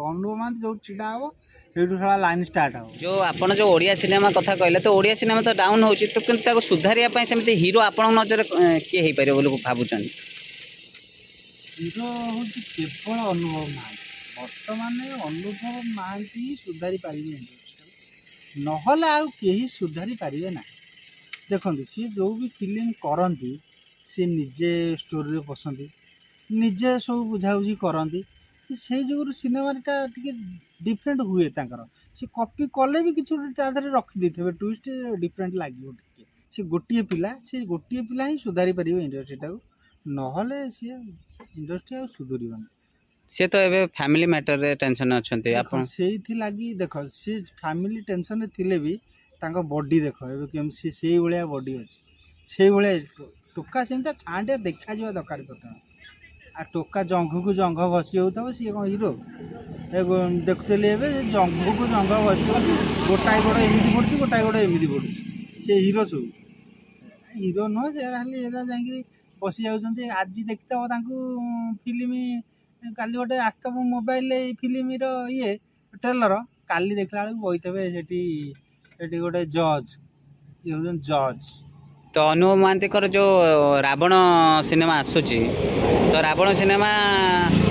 ଅନୁଭବ ମହାନ୍ତି जो छिड़ा हम से लाइन स्टार्ट हम जो आपण जो ओडिया सिनेमा कथा कहले तो ओडिया सिनेमा तो डाउन होची तो किंतु ताको सुधारिया पई सेमते हीरो आपण नजर के हे पारे बोली भाबुचन हीरो हूँ केवल अनुभव महांती बर्तमान अनुभव महांती ही सुधारी पारे इंडस्ट्री नहले आउ केही सुधारी पारे ना देखो सी जो भी फिल्म करती सी निजे स्टोरी पसंद निजे सब बुझाबुझी करती से जो सिनेमाटा टे डिफरेंट हुए सी कॉपी कले भी किसी रखी थे ट्विस्ट डिफरेंट लगे सी गोटे पिला ही सुधारी पार इंडस्ट्रीटा नहले सी इंडस्ट्री आ सुधरबनी से तो एबे फैमिली मैटर रे टेंशन अछंते आपण सेही लागी देख सी फैमिली टेंशन रे थिले भी तांको बॉडी देख एबे केम सी सेही भलिया बॉडी अछि सेही भलिया टोका सेमता छांडे देखा जिवा दरकार प्रथम आ टोका जंघ को जंघ बसी होता सी कौन हिरो देखुली जंघ को जंघ बसी गोटाए गोड़ एमती पड़ी गोटाए गोड़ एमती पड़ी से हिरो सब हिरो नुह से जाकि बसी जाऊँ आज देखते फिल्म काली गोटे आसतब मोबाइल फिल्म ये ट्रेलर काली देखला बेलू बही गोटे जज ये हूँ जज तो अनुभव महांती जो रावण सिनेमा आसूची तो रावण सिनेमा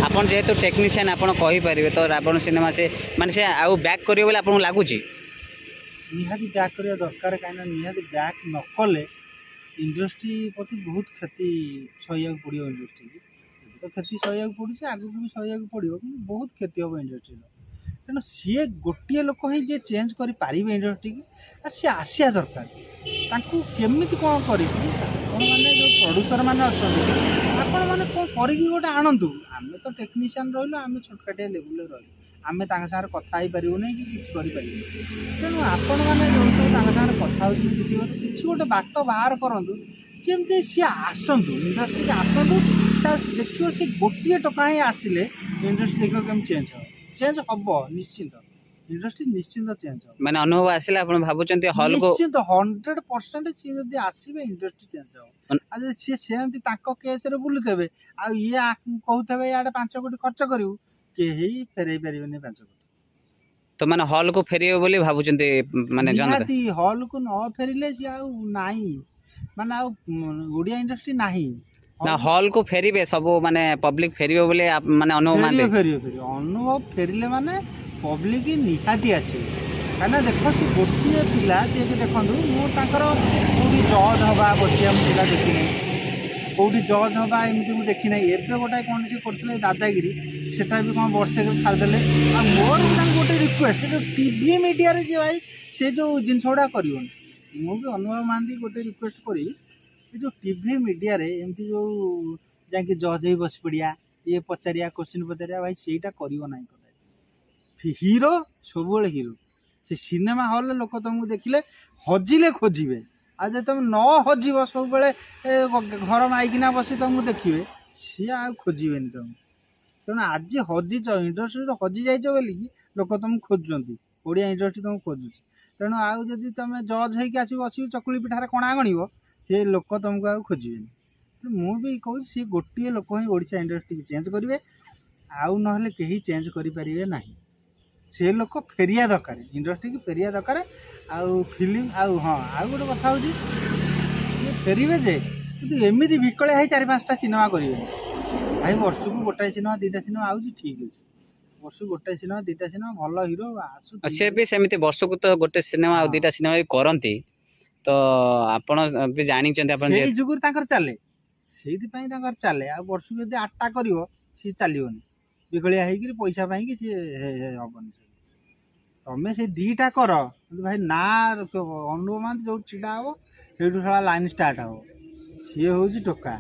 आपन जेहेतु टेक्नीशियन आपन कहि परिबे तो रावण सिनेमा से माने से आउ बैक करियो बोले आपन लागुची निहाती बैक करिया दरकार काइना निहाती बैक न कले इंडस्ट्री प्रति बहुत क्षति सहिया पड़ो इंडस्ट्री तो क्षति सहिया पड़े आगू भी सहिया पड़ो बहुत क्षति हम इंडस्ट्री तेणु सी गोटे लोक ही जे चेंज करें इंडस्ट्री की सी आसिया दरकार केमी कौन कर मैंने जो प्रोड्यूसर मैंने अच्छा आपण मैंने कौन कर आणतु आम तो टेक्नीशियन रही आम छोटकाटिया लेवल रही आम सागर कथा हो पारूना कि तेणु आपण मैंने जो सब कथा कि गोटे बाट बाहर करूँ जमी सी आसतु इंडस्ट्री आसतु देखिए सी गोटे टका ही आसिले इंडस्ट्री देखिए केम चेंज हो चेंज हम निश्चिंत इंडस्ट्री निश्चिंत चेंज हो मैंने अनुभव आसिले आपण भाबुचंती हॉल को निश्चिंत 100% सी जदी आसीबे इंडस्ट्री चेंज हो आज सी सेमती ताको केस रे बुलुतेबे आ ये कहउतेबे याडे 5 कोटी खर्च करिउ केही फेरै परिबेनी 5 कोटी तो माने हॉल को फेरियो बोली भाबुचंती माने जनता निहाती हॉल को न फेरिले सी आ नाही माने आ ओडिया इंडस्ट्री नाही ना हॉल को फेरिबे सब माने पब्लिक फेरिबे बोले माने अनुभव मानते फेरियो अनुभव फेरिले माने पब्लिक निहाती आसीबे कहना देखो सी गोटे पिला जे देखूँ मुझे जज हवा बसिया पिला देखी कौटी जज हवा एमती मुझे देखी ना एवं गोटाए कौन सी करते दादागिरी सेटा भी कौन वर्षे छाड़दे मोर गोटे रिक्वेस्ट टीवी मीडिया रे जे भाई से जो जिनस गुड़ा कर मुझे अनुभव महांती गोटे रिक्वेस्ट करी जो टीवी मीडिया रे एमती जो जाकि जज ही बस पड़िया ये पचारिया क्वेश्चन पचारिया भाई सेटा करिवो नाही हीरो सब हीरो से सिनेमा हॉल लोक तुमको देखिले हजिले खोजे आज तुम न हजब सब घर माइकिना बसी तुमको देखिए सी आ खोजे तुम तेणु आज हजिच इंडस्ट्री हजि जाइच बोली लोक तुम खोजुंट ओडिया इंडस्ट्री तुम खोजुच तेणु आउ जदि तुम जज होगी आस बस चकुली पिठार कणा गणव से लोक तुमको आ खोजे मुझे कहूँ सी गोटे लोक ही ओडिशा इंडस्ट्री चेंज करेंगे आउ ना कहीं चेंज करें ना से लोक फेरिया दरकार इंडस्ट्री की फेरिया दरकार आउ फिल्म आउ हाँ आउ गोटे कथा हूँ फेरवे जे कि एमती विकलिया है 4-5टा सिनेमा करेंगे भाई वर्ष को गोटाए सिनेमा 2टा सिनेमा आउँ ठीक अच्छे वर्ष को गोटाए सिनेमा 2टा सिनेमा भल हिरो आसु से भी सेमती वर्ष को तो गोटे सिनेमा आ 2टा सिनेमा भी करती तो आपण भी जानी जुगुर चले से चले आ वर्ष को यदि 8टा कर सी चलनी विकलिया हो पैसा पाई सी हेनी तमें से 2टा कर भाई ना अनुभव महांती जो छिड़ा हम से लाइन स्टार्ट हम सी हूँ टोका।